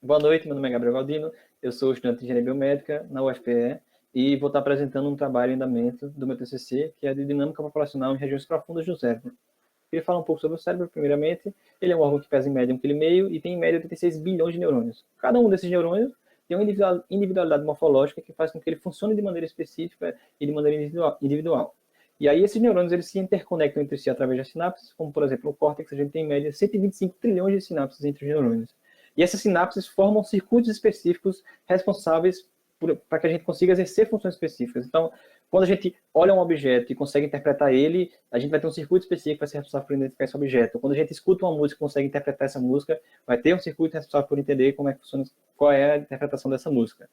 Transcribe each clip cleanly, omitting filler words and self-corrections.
Boa noite, meu nome é Gabriel Galdino, eu sou estudante de Engenharia Biomédica na UFPE e vou estar apresentando um trabalho em andamento do meu TCC, que é de dinâmica populacional em regiões profundas do cérebro. Queria falar um pouco sobre o cérebro, primeiramente. Ele é um órgão que pesa em média 1,5 kg e tem em média 86 bilhões de neurônios. Cada um desses neurônios tem uma individualidade morfológica que faz com que ele funcione de maneira específica e de maneira individual. E aí esses neurônios eles se interconectam entre si através das sinapses, como por exemplo o córtex, a gente tem em média 125 trilhões de sinapses entre os neurônios. E essas sinapses formam circuitos específicos responsáveis para que a gente consiga exercer funções específicas. Então, quando a gente olha um objeto e consegue interpretar ele, a gente vai ter um circuito específico que vai ser responsável por identificar esse objeto. Quando a gente escuta uma música e consegue interpretar essa música, vai ter um circuito responsável por entender como é que funciona, qual é a interpretação dessa música.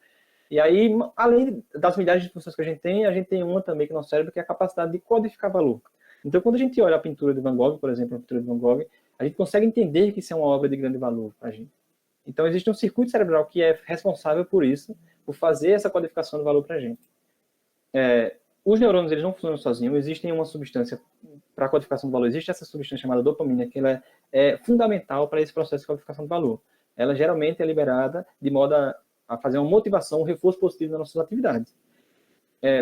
E aí, além das milhares de funções que a gente tem uma também que no nosso cérebro, que é a capacidade de codificar valor. Então, quando a gente olha a pintura de Van Gogh, por exemplo, a pintura de Van Gogh, a gente consegue entender que isso é uma obra de grande valor para a gente. Então, existe um circuito cerebral que é responsável por isso, por fazer essa codificação do valor para a gente. Os neurônios eles não funcionam sozinhos, existe uma substância para a codificação do valor, existe essa substância chamada dopamina, que ela é fundamental para esse processo de codificação do valor. Ela geralmente é liberada de modo a fazer uma motivação, um reforço positivo nas nossas atividades.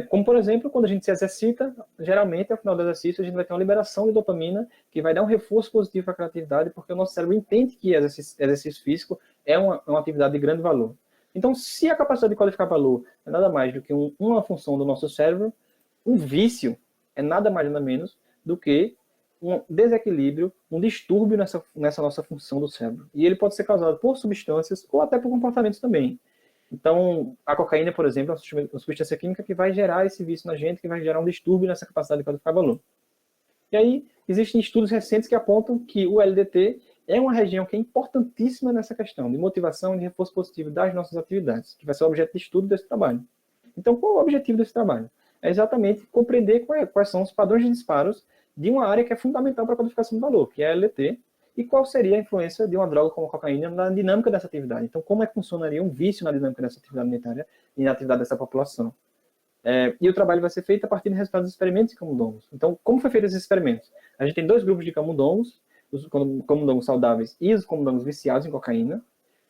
Como, por exemplo, quando a gente se exercita, geralmente, ao final do exercício, a gente vai ter uma liberação de dopamina que vai dar um reforço positivo para a criatividade, porque o nosso cérebro entende que exercício físico é uma atividade de grande valor. Então, se a capacidade de qualificar valor é nada mais do que uma função do nosso cérebro, um vício é nada mais nada menos do que um desequilíbrio, um distúrbio nessa nossa função do cérebro. E ele pode ser causado por substâncias ou até por comportamentos também. Então, a cocaína, por exemplo, é uma substância química que vai gerar esse vício na gente, que vai gerar um distúrbio nessa capacidade de qualificar valor. E aí, existem estudos recentes que apontam que o LDT é uma região que é importantíssima nessa questão de motivação e de reforço positivo das nossas atividades, que vai ser o objeto de estudo desse trabalho. Então, qual é o objetivo desse trabalho? É exatamente compreender quais são os padrões de disparos de uma área que é fundamental para a codificação do valor, que é a LDT, e qual seria a influência de uma droga como a cocaína na dinâmica dessa atividade. Então, como é que funcionaria um vício na dinâmica dessa atividade monetária e na atividade dessa população. E o trabalho vai ser feito a partir de resultados de experimentos de camundongos. Então, como foi feito esses experimentos? A gente tem dois grupos de camundongos, os camundongos saudáveis e os camundongos viciados em cocaína.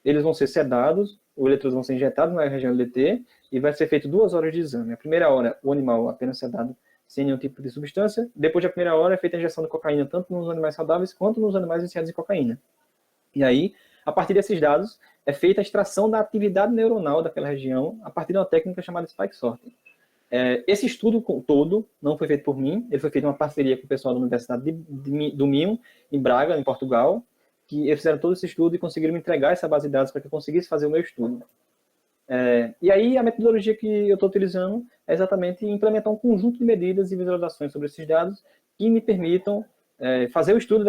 Eles vão ser sedados, os eletrodos vão ser injetados na região LDT e vai ser feito 2 horas de exame. A primeira hora, o animal apenas sedado, sem nenhum tipo de substância. Depois da primeira hora, é feita a injeção de cocaína tanto nos animais saudáveis quanto nos animais viciados em cocaína. E aí, a partir desses dados, é feita a extração da atividade neuronal daquela região a partir de uma técnica chamada spike sorting. Esse estudo todo não foi feito por mim, ele foi feito em uma parceria com o pessoal da Universidade do Minho, em Braga, em Portugal, que eles fizeram todo esse estudo e conseguiram me entregar essa base de dados para que eu conseguisse fazer o meu estudo. E aí a metodologia que eu estou utilizando é exatamente implementar um conjunto de medidas e visualizações sobre esses dados que me permitam fazer o estudo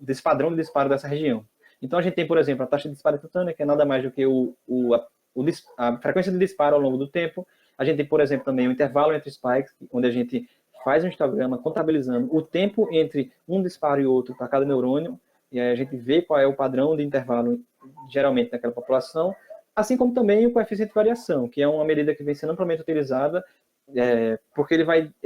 desse padrão de disparo dessa região. Então a gente tem, por exemplo, a taxa de disparo espontânea, que é nada mais do que a frequência de disparo ao longo do tempo. A gente tem, por exemplo, também o intervalo entre spikes, onde a gente faz um histograma contabilizando o tempo entre um disparo e outro para cada neurônio, e aí a gente vê qual é o padrão de intervalo, geralmente, naquela população, assim como também o coeficiente de variação, que é uma medida que vem sendo amplamente utilizada, porque ele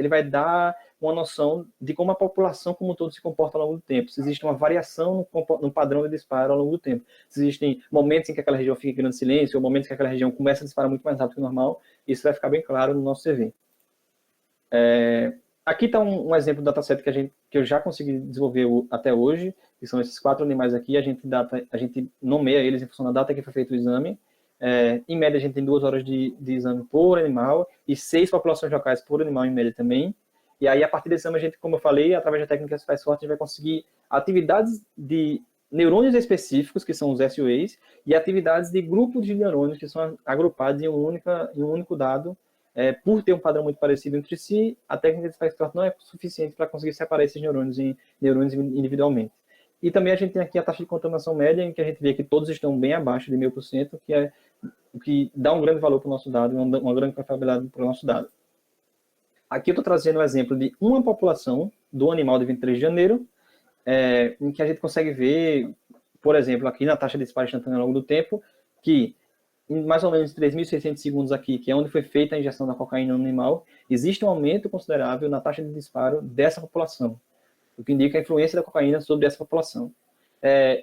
vai dar uma noção de como a população como um todo se comporta ao longo do tempo. Se existe uma variação no padrão de disparo ao longo do tempo. Se existem momentos em que aquela região fica em grande silêncio, ou momentos em que aquela região começa a disparar muito mais rápido que o normal, isso vai ficar bem claro no nosso CV. Aqui está um exemplo do dataset que eu já consegui desenvolver até hoje, que são esses 4 animais aqui. A gente nomeia eles em função da data que foi feito o exame. Em média, a gente tem 2 horas de exame por animal e 6 populações locais por animal em média também. E aí, a partir desse exame, a gente, como eu falei, através da técnica Spike Sorting, a gente vai conseguir atividades de neurônios específicos, que são os SUAs, e atividades de grupos de neurônios que são agrupados em um único dado. Por ter um padrão muito parecido entre si, a técnica de Spike Sorting não é suficiente para conseguir separar esses neurônios individualmente. E também a gente tem aqui a taxa de contaminação média, em que a gente vê que todos estão bem abaixo de 1000%, que é o que dá um grande valor para o nosso dado, uma grande confiabilidade para o nosso dado. Aqui eu estou trazendo um exemplo de uma população do animal de 23 de janeiro, em que a gente consegue ver, por exemplo, aqui na taxa de disparo instantâneo ao longo do tempo, que em mais ou menos 3.600 segundos aqui, que é onde foi feita a injeção da cocaína no animal, existe um aumento considerável na taxa de disparo dessa população, o que indica a influência da cocaína sobre essa população.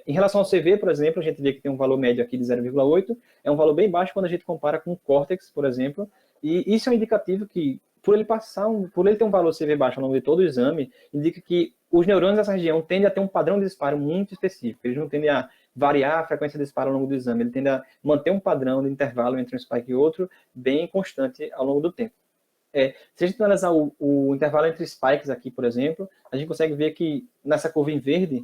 Em relação ao CV, por exemplo, a gente vê que tem um valor médio aqui de 0,8, é um valor bem baixo quando a gente compara com o Cortex, por exemplo, e isso é um indicativo que, por ele ter um valor CV baixo ao longo de todo o exame, indica que os neurônios dessa região tendem a ter um padrão de disparo muito específico, eles não tendem a variar a frequência de disparo ao longo do exame, ele tende a manter um padrão de intervalo entre um spike e outro bem constante ao longo do tempo. Se a gente analisar o intervalo entre spikes aqui, por exemplo, a gente consegue ver que nessa curva em verde,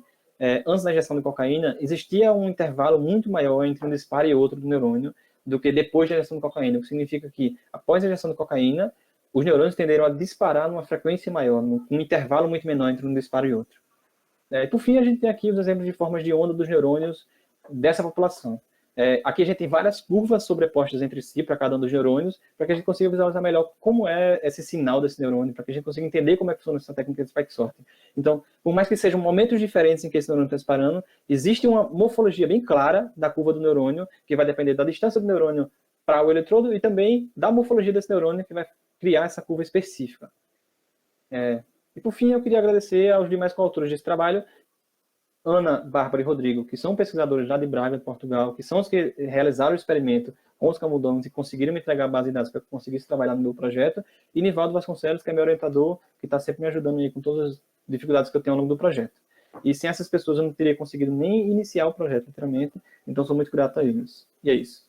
antes da injeção de cocaína, existia um intervalo muito maior entre um disparo e outro do neurônio do que depois da injeção de cocaína, o que significa que após a injeção de cocaína, os neurônios tenderam a disparar numa frequência maior, num intervalo muito menor entre um disparo e outro. E por fim, a gente tem aqui os exemplos de formas de onda dos neurônios dessa população. Aqui a gente tem várias curvas sobrepostas entre si para cada um dos neurônios, para que a gente consiga visualizar melhor como é esse sinal desse neurônio, para que a gente consiga entender como é que funciona essa técnica de spike sorting. Então, por mais que sejam momentos diferentes em que esse neurônio está disparando, existe uma morfologia bem clara da curva do neurônio, que vai depender da distância do neurônio para o eletrodo e também da morfologia desse neurônio, que vai criar essa curva específica. E por fim, eu queria agradecer aos demais coautores desse trabalho, Ana, Bárbara e Rodrigo, que são pesquisadores lá de Braga, de Portugal, que são os que realizaram o experimento com os camundongos e conseguiram me entregar a base de dados para que eu conseguisse trabalhar no meu projeto, e Nivaldo Vasconcelos, que é meu orientador, que está sempre me ajudando aí com todas as dificuldades que eu tenho ao longo do projeto. E sem essas pessoas eu não teria conseguido nem iniciar o projeto, literalmente, então sou muito grato a eles. E é isso.